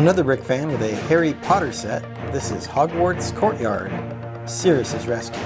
Another brick fan with a Harry Potter set. This is Hogwarts Courtyard, Sirius's Rescue.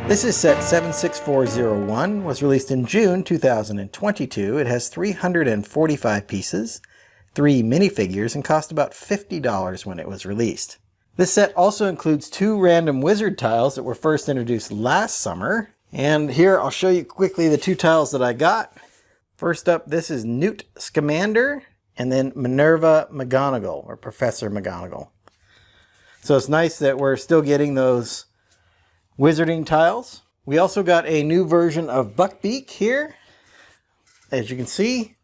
This is set 76401, was released in June 2022. It has 345 pieces, 3 minifigures, and cost about $50 when it was released. This set also includes 2 random wizard tiles that were first introduced last summer. And here I'll show you quickly the 2 tiles that I got. First up, this is Newt Scamander, and then Minerva McGonagall, or Professor McGonagall. So it's nice that we're still getting those wizarding tiles. We also got a new version of Buckbeak here. As you can see,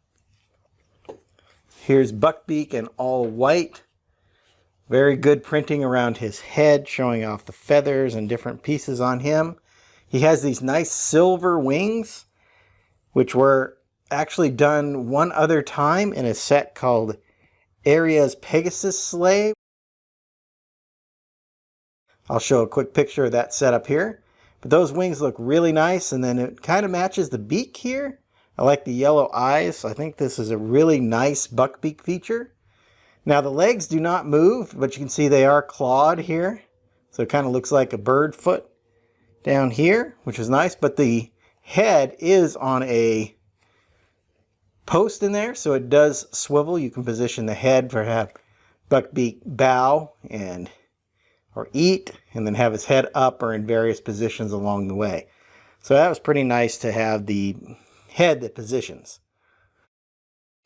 here's Buckbeak in all white. Very good printing around his head, showing off the feathers and different pieces on him. He has these nice silver wings, which were actually done one other time in a set called Aria's Pegasus Sleigh. I'll show a quick picture of that setup here. But those wings look really nice, and then it kind of matches the beak here. I like the yellow eyes. I think this is a really nice Buckbeak feature. Now the legs do not move, but you can see they are clawed here. So it kind of looks like a bird foot down here, which is nice. But the head is on a post in there, so it does swivel. You can position the head for have Buckbeak bow or eat, and then have his head up or in various positions along the way. So that was pretty nice to have the head that positions.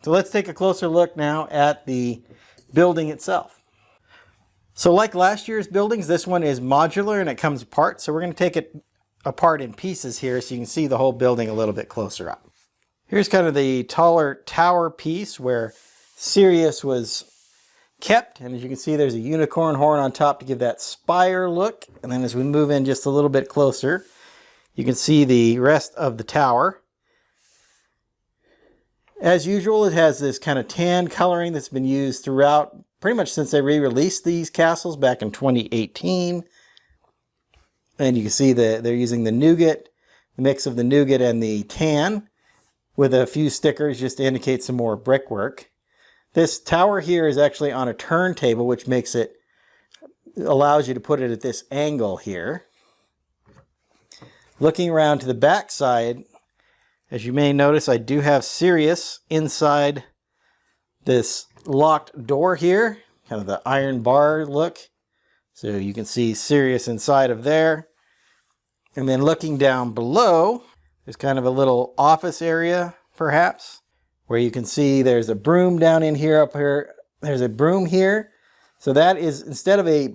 So let's take a closer look now at the building itself. So like last year's buildings, this one is modular and it comes apart. So we're going to take it apart in pieces here so you can see the whole building a little bit closer up. Here's kind of the taller tower piece where Sirius was kept. And as you can see, there's a unicorn horn on top to give that spire look. And then as we move in just a little bit closer, you can see the rest of the tower. As usual, it has this kind of tan coloring that's been used throughout pretty much since they re-released these castles back in 2018. And you can see that they're using the nougat, the mix of the nougat and the tan, with a few stickers just to indicate some more brickwork. This tower here is actually on a turntable, which allows you to put it at this angle here. Looking around to the back side, as you may notice, I do have Sirius inside this locked door here, kind of the iron bar look. So you can see Sirius inside of there. And then looking down below, there's kind of a little office area, perhaps, where you can see there's a broom down in here, up here. There's a broom here. So that is, instead of a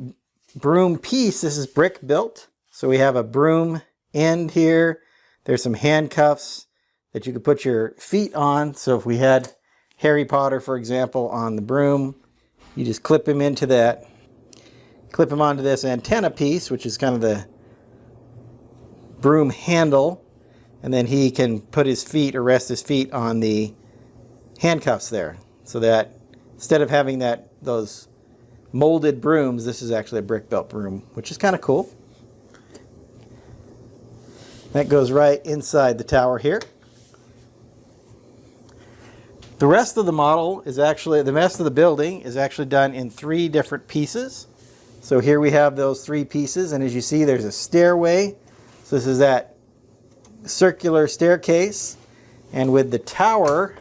broom piece, this is brick built. So we have a broom end here. There's some handcuffs that you could put your feet on. So if we had Harry Potter, for example, on the broom, you just clip him onto this antenna piece, which is kind of the broom handle. And then he can put his feet or rest his feet on the handcuffs there. So that instead of having those molded brooms, this is actually a brick built broom, which is kind of cool. That goes right inside the tower here. The rest of the building is actually done in 3 different pieces. So here we have those 3 pieces, and as you see, there's a stairway. So this is that circular staircase, and with the tower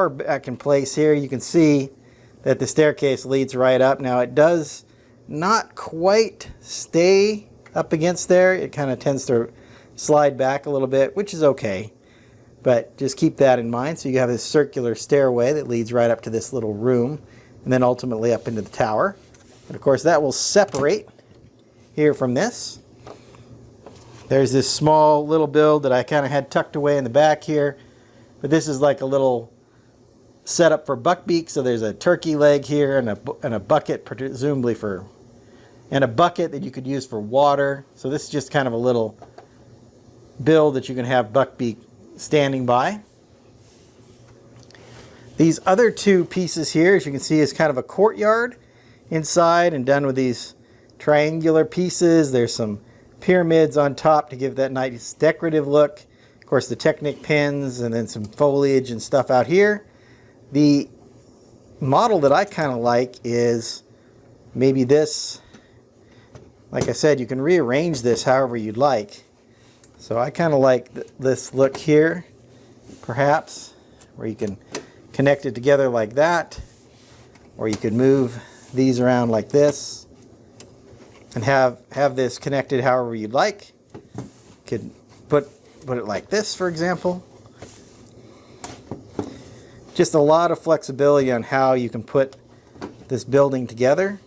back in place here, you can see that the staircase leads right up. Now it does not quite stay up against there. It kind of tends to slide back a little bit, which is okay, but just keep that in mind. So you have this circular stairway that leads right up to this little room and then ultimately up into the tower. And of course that will separate here from this. There's this small little build that I kind of had tucked away in the back here. But this is like a little setup for Buckbeak. So there's a turkey leg here and a bucket, presumably and a bucket that you could use for water. So this is just kind of a little build that you can have Buckbeak standing by. These other 2 pieces here, as you can see, is kind of a courtyard inside and done with these triangular pieces. There's some pyramids on top to give that nice decorative look. Of course, the Technic pins and then some foliage and stuff out here. The model that I kind of like is maybe this. Like I said, you can rearrange this however you'd like. So I kind of like this look here, perhaps, where you can connect it together like that, or you could move these around like this and have this connected however you'd like. You could put it like this, for example. Just a lot of flexibility on how you can put this building together.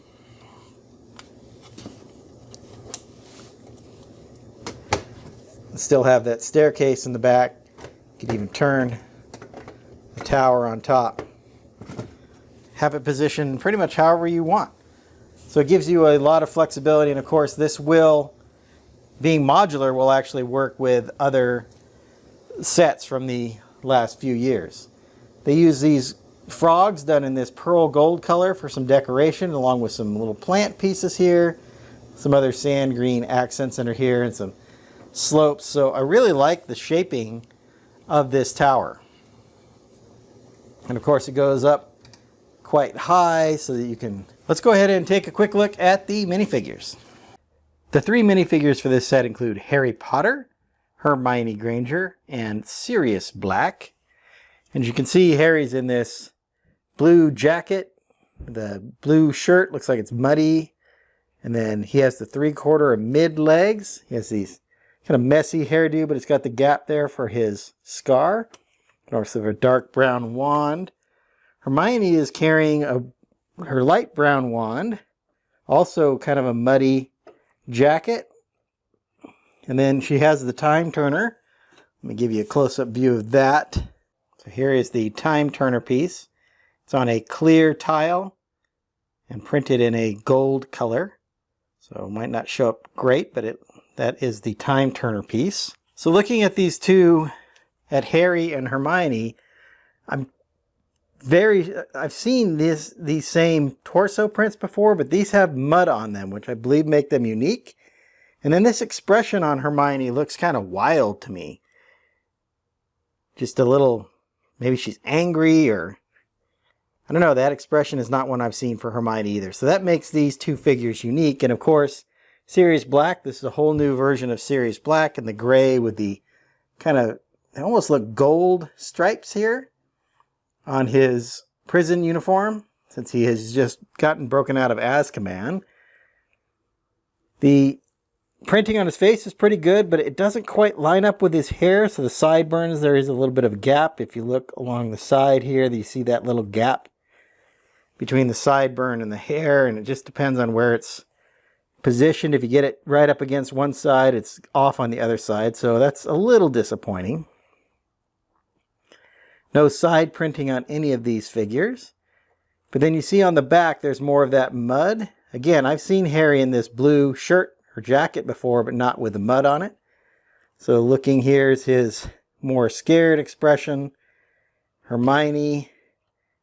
Still have that staircase in the back. You could even turn the tower on top. Have it positioned pretty much however you want. So it gives you a lot of flexibility, and of course this will, being modular, will actually work with other sets from the last few years. They use these frogs done in this pearl gold color for some decoration, along with some little plant pieces here, some other sand green accents under here, and some slopes. So I really like the shaping of this tower. And of course it goes up quite high so that you can... Let's go ahead and take a quick look at the minifigures. The 3 minifigures for this set include Harry Potter, Hermione Granger, and Sirius Black. And you can see Harry's in this blue jacket. The blue shirt looks like it's muddy. And then he has the 3/4 or mid legs. He has these kind of messy hairdo, but it's got the gap there for his scar. Also a dark brown wand. Hermione is carrying her light brown wand. Also kind of a muddy jacket. And then she has the time turner. Let me give you a close-up view of that. So here is the time turner piece. It's on a clear tile and printed in a gold color. So it might not show up great, but that is the time turner piece. So looking at these two, at Harry and Hermione, I've seen these same torso prints before, but these have mud on them, which I believe make them unique. And then this expression on Hermione looks kind of wild to me. Just a little, maybe she's angry, or I don't know, that expression is not one I've seen for Hermione either. So that makes these two figures unique. And of course, Sirius Black, this is a whole new version of Sirius Black in the gray with the kind of, they almost look gold stripes here on his prison uniform, since he has just gotten broken out of Azkaban. The printing on his face is pretty good, but it doesn't quite line up with his hair, so the sideburns, there is a little bit of a gap. If you look along the side here, you see that little gap between the sideburn and the hair, and it just depends on where it's positioned. If you get it right up against one side, it's off on the other side, so that's a little disappointing. No side printing on any of these figures. But then you see on the back, there's more of that mud. Again, I've seen Harry in this blue shirt or jacket before, but not with the mud on it. So looking here is his more scared expression. Hermione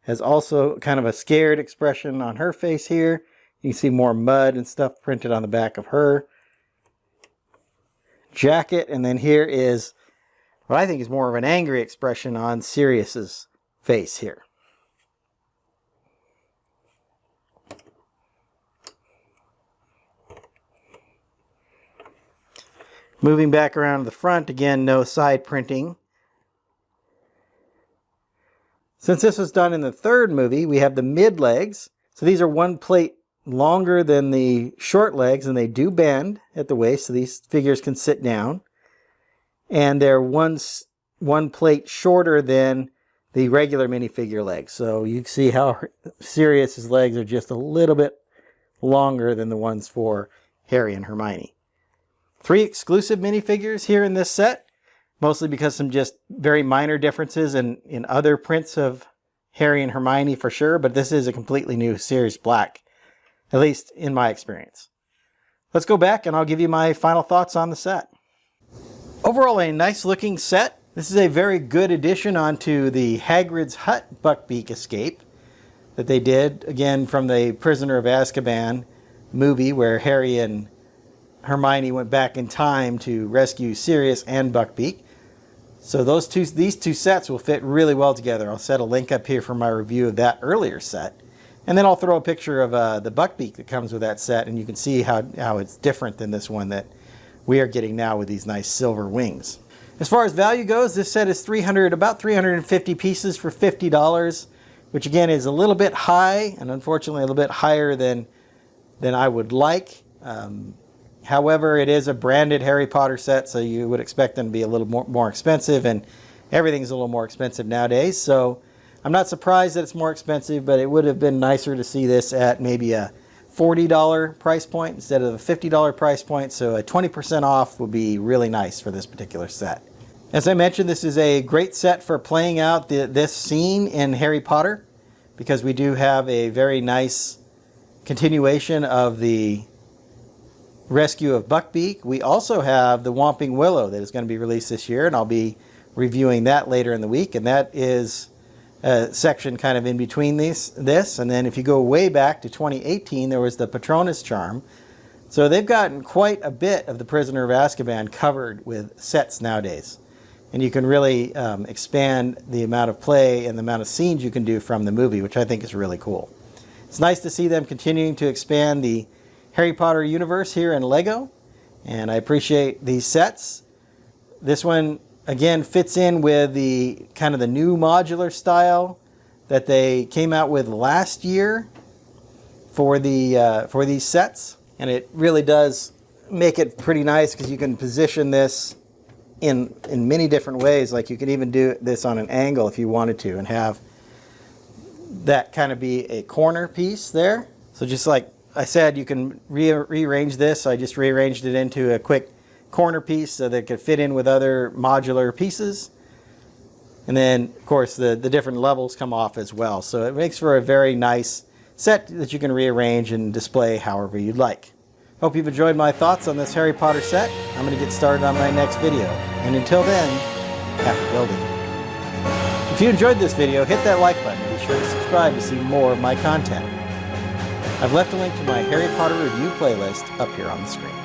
has also kind of a scared expression on her face here. You can see more mud and stuff printed on the back of her jacket. And then here is what I think is more of an angry expression on Sirius's face here. Moving back around to the front, again, no side printing. Since this was done in the third movie, we have the mid legs. So these are one plate longer than the short legs, and they do bend at the waist, so these figures can sit down. And they're one plate shorter than the regular minifigure legs. So you can see how Sirius's legs are just a little bit longer than the ones for Harry and Hermione. 3 exclusive minifigures here in this set, mostly because some just very minor differences in other prints of Harry and Hermione for sure, but this is a completely new Sirius Black, at least in my experience. Let's go back and I'll give you my final thoughts on the set. Overall, a nice looking set. This is a very good addition onto the Hagrid's Hut Buckbeak escape that they did, again, from the Prisoner of Azkaban movie, where Harry and Hermione went back in time to rescue Sirius and Buckbeak. So these two sets will fit really well together. I'll set a link up here for my review of that earlier set. And then I'll throw a picture of the buckbeak that comes with that set, and you can see how it's different than this one that we are getting now with these nice silver wings. As far as value goes, this set is about 350 pieces for $50, which again is a little bit high, and unfortunately a little bit higher than I would like. However, it is a branded Harry Potter set, so you would expect them to be a little more expensive, and everything's a little more expensive nowadays. So I'm not surprised that it's more expensive, but it would have been nicer to see this at maybe a $40 price point instead of a $50 price point. So a 20% off would be really nice for this particular set. As I mentioned, this is a great set for playing out this scene in Harry Potter, because we do have a very nice continuation of the rescue of Buckbeak. We also have the Whomping Willow that is going to be released this year, and I'll be reviewing that later in the week, and that is a section kind of in between this. And then if you go way back to 2018, there was the Patronus Charm. So they've gotten quite a bit of the Prisoner of Azkaban covered with sets nowadays, and you can really expand the amount of play and the amount of scenes you can do from the movie, which I think is really cool. It's nice to see them continuing to expand the Harry Potter universe here in LEGO, and I appreciate these sets. This one again fits in with the kind of the new modular style that they came out with last year for these sets, and it really does make it pretty nice because you can position this in many different ways. Like you can even do this on an angle if you wanted to, and have that kind of be a corner piece there. So just like I said, you can rearrange this. I just rearranged it into a quick corner piece so that it could fit in with other modular pieces. And then, of course, the different levels come off as well. So it makes for a very nice set that you can rearrange and display however you'd like. Hope you've enjoyed my thoughts on this Harry Potter set. I'm going to get started on my next video. And until then, happy building. If you enjoyed this video, hit that like button and be sure to subscribe to see more of my content. I've left a link to my Harry Potter review playlist up here on the screen.